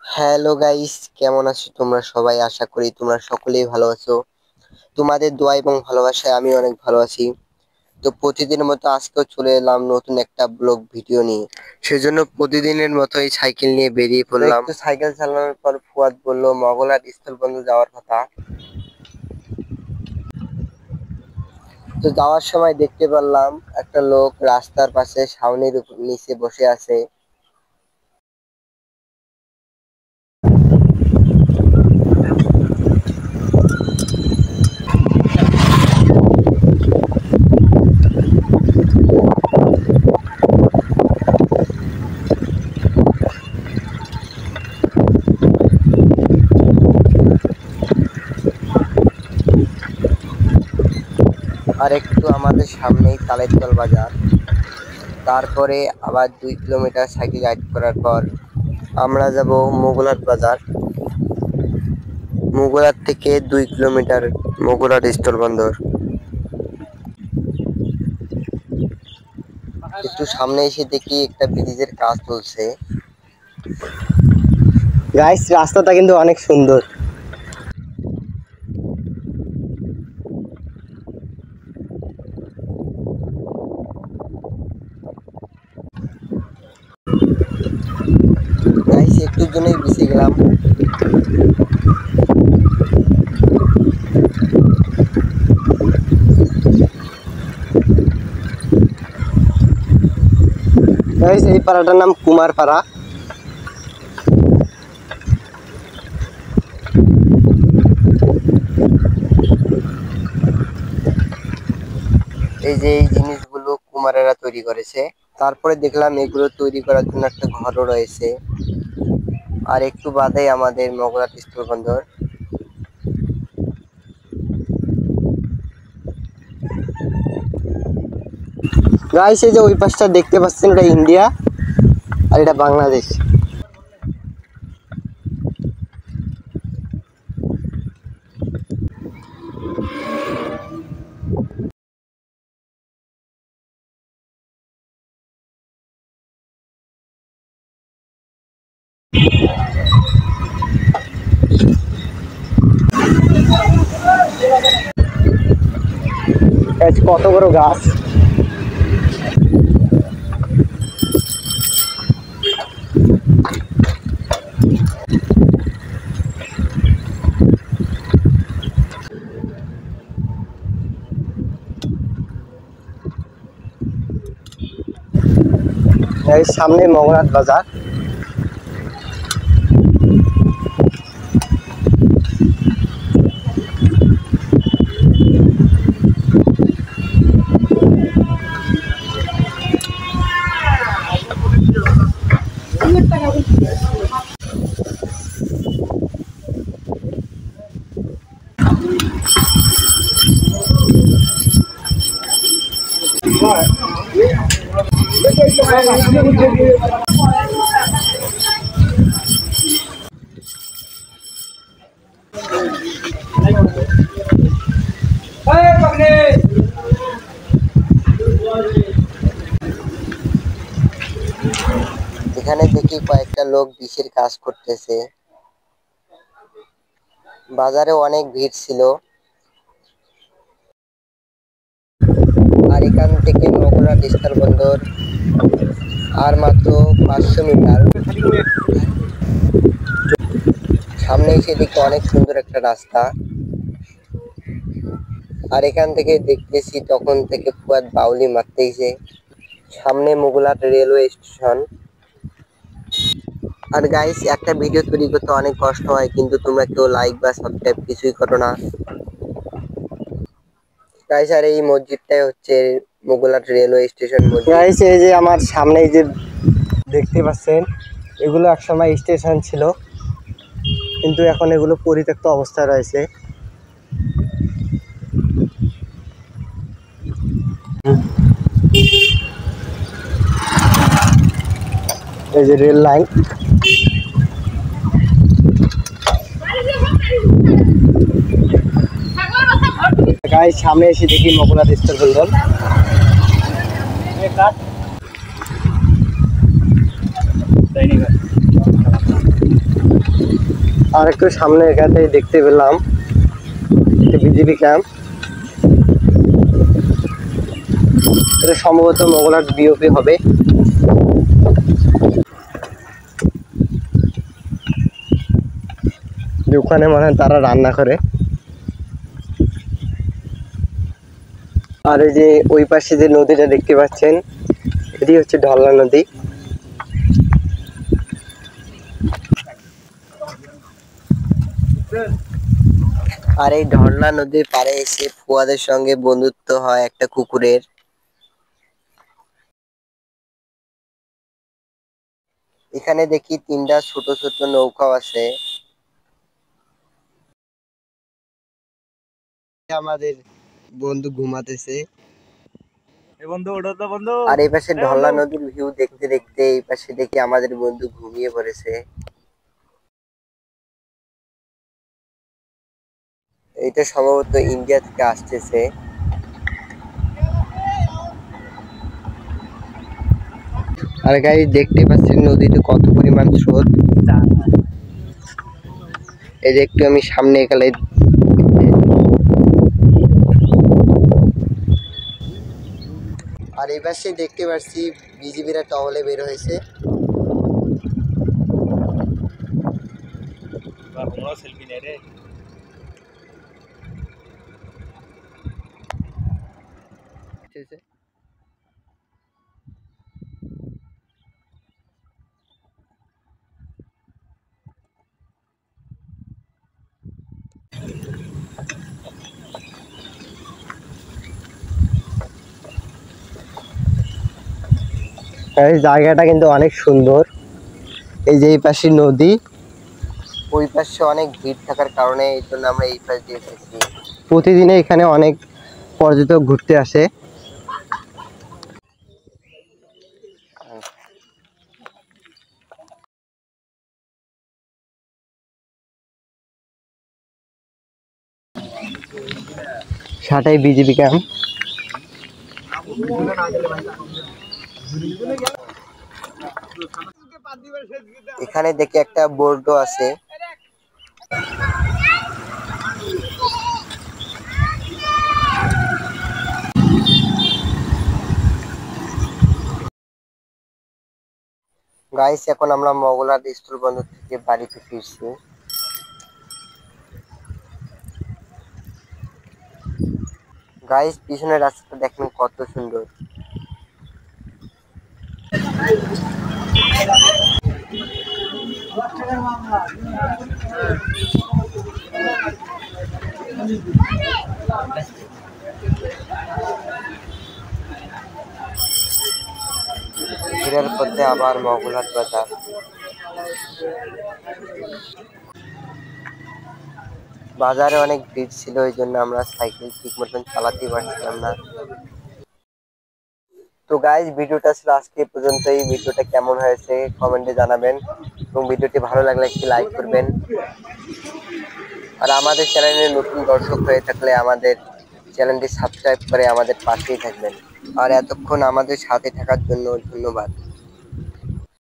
Hello guys, কেমন আছো তোমরা সবাই? আশা করি তোমরা সকলেই ভালো আছো। তোমাদের দোয়া এবং ভালোবাসায় আমি অনেক ভালো আছি। তো প্রতিদিনের মতো আজকেও চলে এলাম নতুন একটা ব্লগ ভিডিও নিয়ে। সেজন্য প্রতিদিনের মতোই সাইকেল নিয়ে বেরিয়ে পড়লাম। একটু সাইকেল চালানোর পর ফুয়াদ বলল মগলার স্থলবন্দর যাওয়ার কথা। তো যাওয়ার সময় দেখতে পারলাম একটা লোক রাস্তার পাশে ছাউনির নিচে বসে আছে। আর একটু আমাদের সামনেই তালেরতল বাজার। তারপরে আবার 2 কিলোমিটার সাইকেল রাইড করার পর আমরা যাব মোগলাট বাজার। মোগলাট থেকে 2 কিলোমিটার মোগলাট স্থলবন্দর। একটু সামনে এসে দেখি একটা ব্রিজের কাজ চলছে। গাইস, রাস্তাটা কিন্তু অনেক সুন্দর। গাইস, একটুর জন্যই বেঁচে গেলাম। গাইস, এই পাড়াটার নাম কুমার পাড়া। এই যে এই জিনিসগুলো কুমারেরা তৈরি করেছে। তারপরে দেখলাম এগুলো তৈরি করার জন্য একটা ঘরও রয়েছে। আর একটু বাদেই আমাদের মগলাট স্থলবন্দর। গাইস, এই যে ওই পাশটা দেখতে পাচ্ছেন, এটা ইন্ডিয়া আর এটা বাংলাদেশ। কত বড় গাছ! এই সামনে মগরাট বাজার। এখানে দেখি কয়েকটা লোক বিষের কাজ করতেছে। বাজারে অনেক ভিড় ছিল। আর এখান থেকে মগলাট স্থলবন্দর আর মাত্র 500 মিটার। সামনে এসে দেখি অনেক সুন্দর একটা রাস্তা। আর এখান থেকে দেখতেছি তখন থেকে ফুয়াদ বাউলি মারতেছে। সামনে মোগলাট রেলওয়ে স্টেশন। আর গাইস, একটা ভিডিও তৈরি করতে অনেক কষ্ট হয়, কিন্তু তোমরা কেউ লাইক বা সাবস্ক্রাইব কিছুই করো না। গাইস, আর এই মসজিদটাই হচ্ছে মোগলাট রেলওয়ে স্টেশন মসজিদ। গাইস, এই যে আমার সামনে যে দেখতে পাচ্ছেন, এগুলো একসময় স্টেশন ছিল, কিন্তু এখন এগুলো পরিত্যক্ত অবস্থায় রয়েছে। এই যে রেল লাইন। গাইস, সামনে এসে দেখি মগলাট স্থলবন্দর। আর একটু সামনে এখানে দেখতে পেলাম বিজিবি ক্যাম্প। এটা সম্ভবত মোগলাট বিওপি হবে। ওখানে মনে হয় তারা রান্না করে। আর এই যে ওই পাশে যে নদীটা দেখতে পাচ্ছেন, এটি হচ্ছে ঢলনা নদী। আর এই ঢলনা নদীর পাড়ে এসে ফুয়াদের সঙ্গে বন্ধুত্ব হয় একটা কুকুরের। এখানে দেখি তিনটা ছোট ছোট নৌকাও আছে। আমাদের বন্ধু ঘুমাতেছে। আর এই পাশে ঢলনা নদীর ভিউ দেখতে দেখতে এই পাশে দেখি আমাদের বন্ধু ঘুমিয়ে পড়েছে। এটা সম্ভবত ইন্ডিয়া থেকে আসতেছে। আর গাইস দেখতে পাচ্ছেন নদীতে কত পরিমাণ স্রোত। এই যে একটু আমি সামনে গেলে আর এই পাশে দেখতে পাচ্ছি বিজিবিরা টহলে বের হয়েছে। এই জায়গাটা কিন্তু অনেক সুন্দর। এই যে এই পাশে নদী, ওই পাশে অনেক ভিড় থাকার কারণে এই জন্য আমরা এই পাশ দিয়ে এসেছি। প্রতিদিনে এখানে অনেক পর্যটক ঘুরতে আসে। সাটাই বিজিবি ক্যাম্প। এখানে দেখি একটা বোর্ডও আছে। গাইস এখন আমরা মগলাট স্কুল বন্দর থেকে বাড়িতে ফিরছি। গাইস পিছনের রাস্তাটা দেখেন কত সুন্দর। ফেরার পথে আবার মগলাট বাজার। বাজারে অনেক ভিড় ছিল, এই জন্য আমরা সাইকেল ঠিক মতন চালাতে পারছিলাম না। তো গাইজ ভিডিওটা ছিল আজকে এ পর্যন্তই। ভিডিওটা কেমন হয়েছে কমেন্টে জানাবেন এবং ভিডিওটি ভালো লাগলে একটি লাইক করবেন। আর আমাদের চ্যানেলে নতুন দর্শক হয়ে থাকলে আমাদের চ্যানেলটি সাবস্ক্রাইব করে আমাদের পাশেই থাকবেন। আর এতক্ষণ আমাদের সাথে থাকার জন্য ধন্যবাদ।